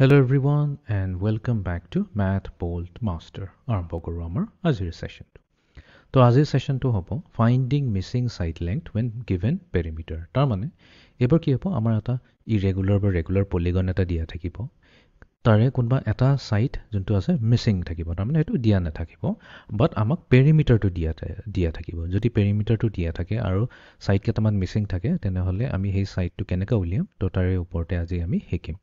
Hello everyone and welcome back to Math Bolt Master আৰম্ভ কৰো আমাৰ আজিৰ সেশনটো তো আজিৰ সেশনটো হ'ব finding missing side length when given perimeter তাৰ মানে এবাৰ কি হ'ব আমাৰ এটা irregular বা regular polygon এটা দিয়া থাকিব তাৰে কোনবা এটা সাইড যোনটো আছে মিসিং থাকিব তাৰ মানে এটো দিয়া নাথাকিব বাট আমাক পেৰিমিটাৰটো দিয়া থাকিব যদি পেৰিমিটাৰটো দিয়া থাকে আৰু সাইড কেটামান মিসিং থাকে তেনেহলে আমি সেই সাইডটো কেনেকৈ উলিয়াম তো তাৰে ওপৰতে আজি আমি শিকিম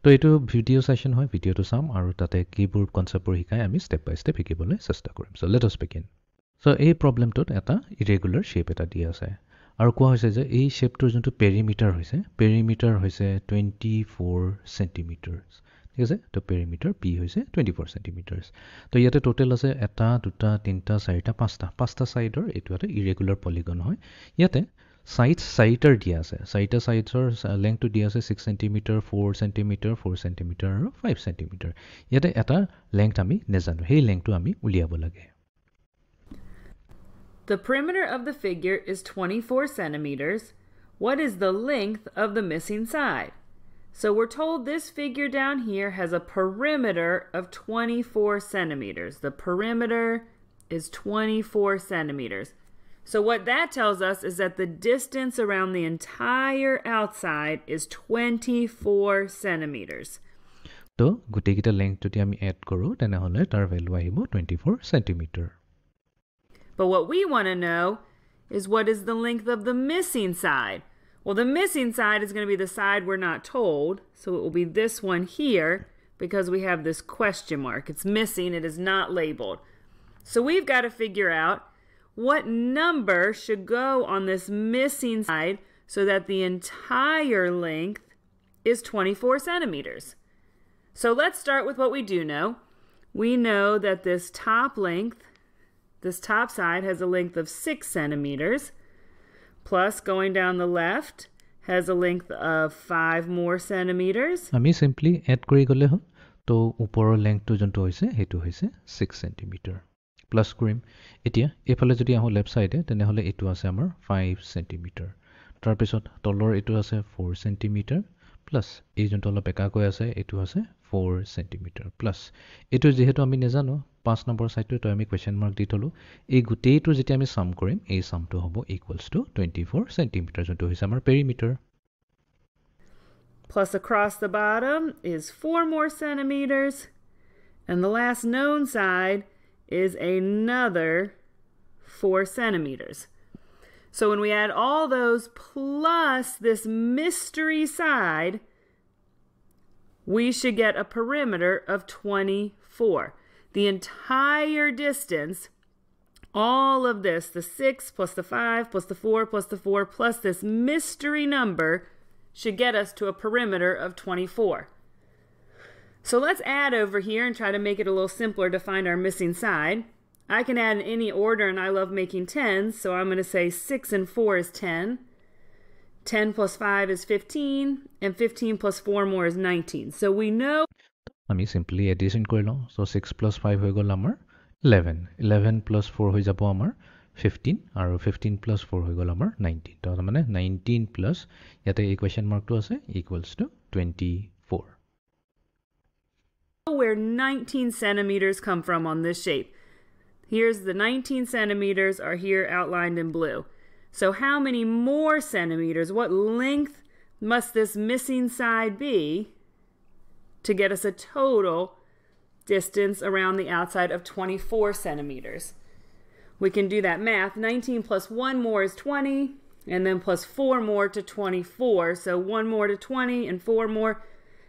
তো এইটো ভিডিও সেশন হয় ভিডিওটো চাম আৰু তাতে কিবোৰ্ড কনসেপ্টবোৰ শিকাই আমি স্টেপ বাই স্টেপ শিকিবলৈ চেষ্টা কৰিম so let us begin so এই প্ৰবলেমটোত এটা ইৰেগুলাৰ শেপ এটা দিয়া আছে আৰু কোৱা হৈছে যে এই শেপটোৰ যোনটো পেৰিমিটাৰ হৈছে 24 সেন্টিমিটাৰস ঠিক আছে তো পেৰিমিটাৰ p হৈছে 24 সেন্টিমিটাৰস তো ইয়াতে টোটাল আছে এটা দুটা তিনটা চাৰিটা পাঁচটা সাইডৰ এটো এটা ইৰেগুলাৰ পলিগন হয় ইয়াতে Sides চাৰিটাৰ দিয়া আছে চাৰিটা সাইডৰ লেংথটো দিয়া আছে 6 সেন্টিমিটাৰ 4 সেন্টিমিটাৰ 4 সেন্টিমিটাৰ আৰু 5 সেন্টিমিটাৰ ইয়াতে এটা লেংথ আমি নেজানো সেই লেংথটো আমি উলিয়াব লাগে The perimeter of the figure is 24 centimeters. What is the length of the missing side? So we're told this figure down here has a perimeter of 24 centimeters. The perimeter is 24 centimeters. So what that tells us is that the distance around the entire outside is 24 centimeters. So, gutekita length jodi ami add koru tenehole tar value ahibo 24 centimeter. But what we want to know is what is the length of the missing side? Well, the missing side is going to be the side we're not told, so it will be this one here because we have this question mark. It's missing, it is not labeled. So we've got to figure out what number should go on this missing side so that the entire length is 24 centimeters. So let's start with what we do know. We know that this top side has a length of 6 centimeters, plus going down the left has a length of 5 more centimeters. Ami simply add kori gole hol to upor length to jonto hoise hetu hoise 6 centimeter. Plus কৰিম এতিয়া এফালে যদি আহো left সাইডে তেনেহলে এটো আছে আমাৰ 5 centimetre তাৰ পিছত তলৰ এটো আছে 4 সেন্টিমিটাৰ প্লাস এই যোনটো অলপ একা কৈ আছে এটো আছে 4 সেন্টিমিটাৰ প্লাস এটো যেহেতু আমি নেজানো 5 নম্বৰ সাইডটো তো আমি কোৱেশ্চন মাৰ্ক দি থলো এই গুটেইটো যেতিয়া আমি সাম কৰিম এই সামটো হ'ব ইকুৱেলস টু 24 সেন্টিমিটাৰ যোনটো হৈছে আমাৰ perimeter plus across the bottom is 4 more centimeters and the last known side is another 4 centimeters. So when we add all those plus this mystery side, we should get a perimeter of 24. The entire distance, all of this, the 6 plus the 5 plus the 4 plus the 4 plus this mystery number should get us to a perimeter of 24. So let's add over here and try to make it a little simpler to find our missing side. I can add in any order and I love making tens, so I'm going to say 6 and 4 is 10. 10 plus 5 is 15, and 15 plus 4 more is 19. So we know... আমি simply addition কৰি লওঁ, so 6 plus 5 হৈ গ'ল আমাৰ 11. 11 plus 4 হৈ যাব আমাৰ 15, আৰু 15 plus 4 হৈ গ'ল আমাৰ 19. তো মানে 19 plus, ইয়াতে equation mark to আছে, equals to 24. Where 19 centimeters come from on this shape. Here's the 19 centimeters are here outlined in blue. So how many more centimeters, what length must this missing side be to get us a total distance around the outside of 24 centimeters? We can do that math. 19 plus 1 more is 20, and then plus 4 more to 24. So 1 more to 20 and 4 more,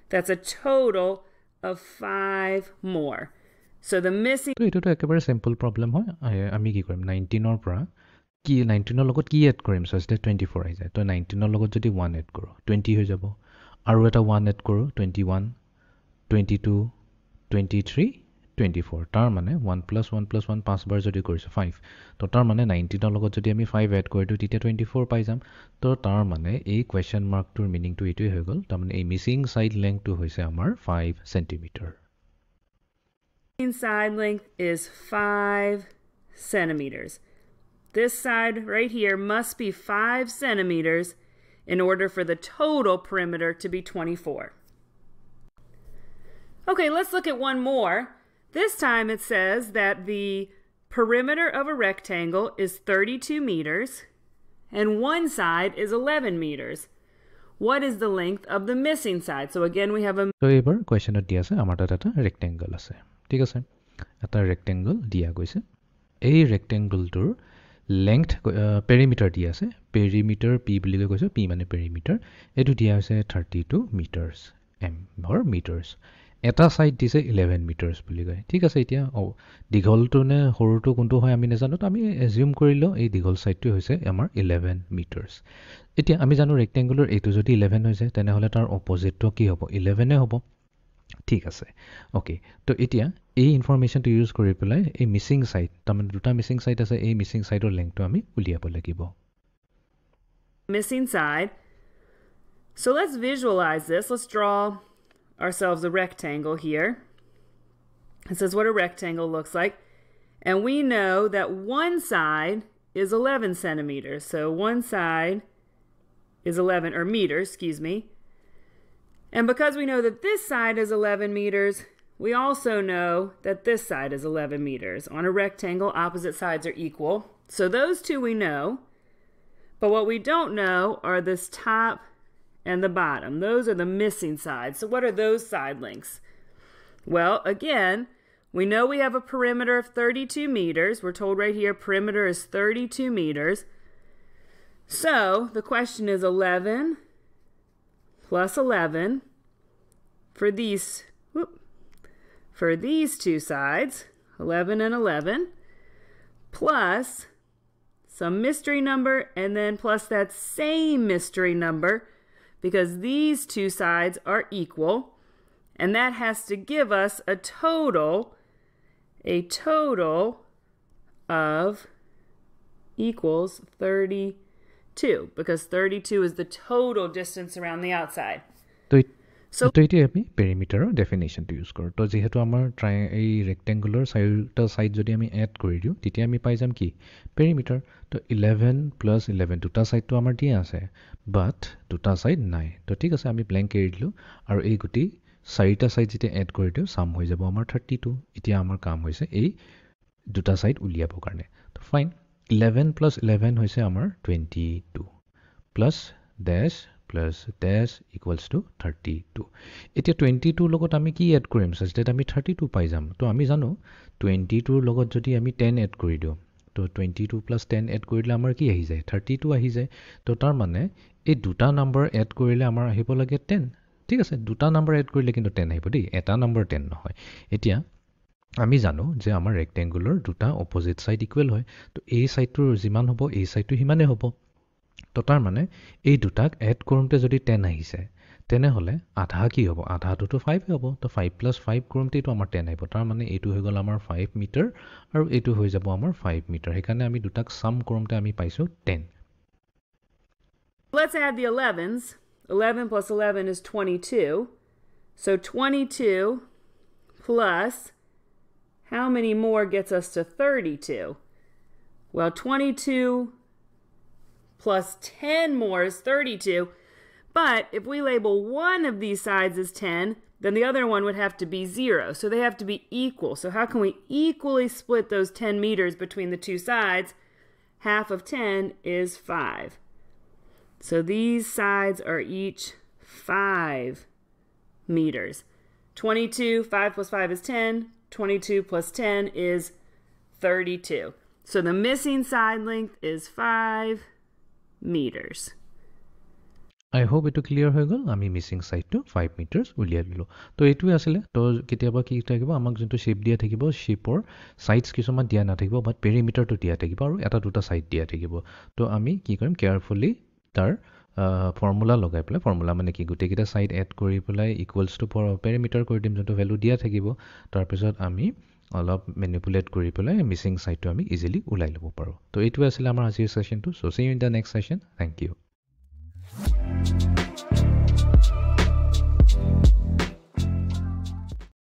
that's a total of 5 more. So the missing... So, it's a very simple problem. আমি কি কৰিম 19 ৰ পৰা কি 19 ৰ লগত কি add Karim so it's 24 আহি যায় তো 19 ৰ লগত যদি 1 এড কৰো 20 হৈ যাব আৰু এটা 1 এড কৰো 21 22 23 24 তাৰ মানে 1 plus 1 plus 1 পাঁচ বাৰ যদি কৰিছো 5 তো তাৰ মানে 19 ৰ লগত যদি আমি 5 এড কৰি দিও তেতিয়া 24 পাই যাম তো তাৰ মানে এই কোৱেশ্চন মাৰ্কটোৰ মিনিংটো এটোই হৈ গল তাৰ মানে এই মিসিং সাইড লেংথটো হৈছে আমাৰ 5 centimetre side length is 5 centimeters. This side right here must be 5 centimeters in order for the total perimeter to be 24. Okay, let's look at one more. This time it says that the perimeter of a rectangle is 32 meters and one side is 11 meters. What is the length of the missing side? So again we have a So এবাৰ কোৱেশ্চনত দিয়া আছে আমাৰ তাত এটা rectangle আছে ঠিক আছে এটা ৰেক্টেংগল দিয়া গৈছে এই ৰেক্টেংগলটোৰ লেংথ পেৰিমিটাৰ দিয়া আছে পেৰিমিটাৰ p বুলি কৈছে p মানে পেৰিমিটাৰ এটো দিয়া হৈছে 32 মিটাৰছ m or মিটাৰছ এটা সাইড দিছে 11 মিটাৰছ বুলি কয় ঠিক আছে এতিয়া দীঘলটো নে সৰুটো কোনটো হয় আমি নাজানো তো আমি এজিউম কৰিলো এই দীঘল সাইডটো হৈছে আমাৰ 11 মিটাৰছ এতিয়া আমি জানো ৰেক্টেংগুলাৰ এটো যদি 11 হৈছে তেনে হলে তাৰ অপজিটটো কি হ'ব 11 এ হ'ব ঠিক আছে ওকে তো এতিয়া এই ইনফৰমেশনটো ইউজ কৰি পেলাই এই মিসিং সাইড তাৰমানে দুটা মিসিং সাইড আছে এই মিসিং সাইডৰ লেংথটো আমি উলিয়াব লাগিব missing side. So let's visualize this. Let's draw ourselves a rectangle here. It says what a rectangle looks like. And we know that one side is 11 centimeters. So one side is 11, or meters, excuse me. And because we know that this side is 11 meters, we also know that this side is 11 meters. On a rectangle, opposite sides are equal. So those two we know. But what we don't know are this top and the bottom. Those are the missing sides. So what are those side lengths? Well, again, we know we have a perimeter of 32 meters. We're told right here perimeter is 32 meters. So the question is 11 plus 11 for these two sides, 11 and 11, plus some mystery number, and then plus that same mystery number, because these two sides are equal, and that has to give us a total of equals 32, because 32 is the total distance around the outside. So এতিয়া আমি পেৰিমিটাৰৰ ডেফিনেশনটো use কৰোঁ তো যেহেতু আমাৰ এই rectangular চাৰিটা side যদি আমি এড কৰি দিও তেতিয়া আমি পাই যাম কি পেৰিমিটাৰ তো 11 প্লাস 11 দুটা সাইডটো আমাৰ দিয়া আছে বাট দুটা সাইড নাই তো ঠিক আছে আমি ব্ল্যাঙ্ক এৰি দিলো আৰু এই গুটি চাৰিটা সাইড যেতিয়া এড কৰি দিও সাম হৈ যাব আমাৰ 32 এতিয়া আমাৰ কাম হৈছে এই দুটা সাইড উলিয়াবৰ কাৰণে তো ফাইন 11 প্লাস 11 হৈছে আমাৰ 22 plus dash plus dash equals to 32 এতিয়া 22 লগত আমি কি এড কৰিম such that আমি 32 পাই যাম তো আমি জানো 22 লগত যদি আমি 10 এড কৰি দিও তো 22 plus 10 এড কৰিলে আমাৰ কি আহি যায় 32 আহি যায় তো তাৰ মানে এই দুটা নম্বৰ এড কৰিলে আমাৰ আহিব লাগে 10 ঠিক আছে দুটা নম্বৰ এড কৰিলে কিন্তু 10 আহিব দেই এটা নম্বৰ 10 নহয় এতিয়া আমি জানো যে আমাৰ ৰেক্টেংগুলাৰ দুটা অপোজিট সাইড ইকুৱেল হয় তো এই সাইডটোৰ যিমান হ'ব এই সাইডটো হিমানে হ'ব তো তাৰ মানে এই দুটাক এড কৰোঁতে যদি 10 আহিছে তেনে হলে আধা কি হ'ব আধাটো 5 হ'ব তো 5 plus 5 কৰোঁতেটো আমাৰ 10 আহিব তাৰ মানে এইটো হৈ গল আমাৰ 5 মিটাৰ আৰু এইটো হৈ যাব আমাৰ 5 মিটাৰ হেকাৰণে আমি দুটাক সাম কৰোঁতে আমি পাইছো 10 Let's add the 11s. 11 plus 11 is 22. So 22 plus how many more gets us to 32? Well, 22 plus 10 more is 32. But if we label one of these sides as 10, then the other one would have to be 0. So they have to be equal. So how can we equally split those 10 meters between the two sides? Half of 10 is 5. So these sides are each 5 meters. 22, 5 plus 5 is 10. 22 plus 10 is 32. So the missing side length is 5 meters. I hope it clear হৈ গল আমি missing সাইডটো 5 metres উলিয়াই দিলো তো এইটোই আছিল তো কেতিয়াবা কি থাকিব আমাক যোনটো শেপ দিয়া থাকিব শেপৰ সাইডস কিছুমান দিয়া না থাকিব বাট পেৰিমিটাৰটো দিয়া থাকিব আৰু এটা দুটা সাইড দিয়া থাকিব তো আমি কি কৰিম কেয়াৰফুলি তাৰ ফৰ্মুলা লগাই পেলাই ফৰ্মুলা মানে কি গুটেকিটা সাইড এড কৰি পেলাই ইকুৱেলছ টু পেৰিমিটাৰ কৰি দিম যোনটো ভ্যালু দিয়া থাকিব তাৰ পিছত আমি অলপ ম্যানিপুলেট কৰি পেলাই মিসিং সাইডটো আমি ইজিলি উলাই লব পাৰো তো এইটোই আছিল আমাৰ আজিৰ সেশনটো so see you in the next session thank you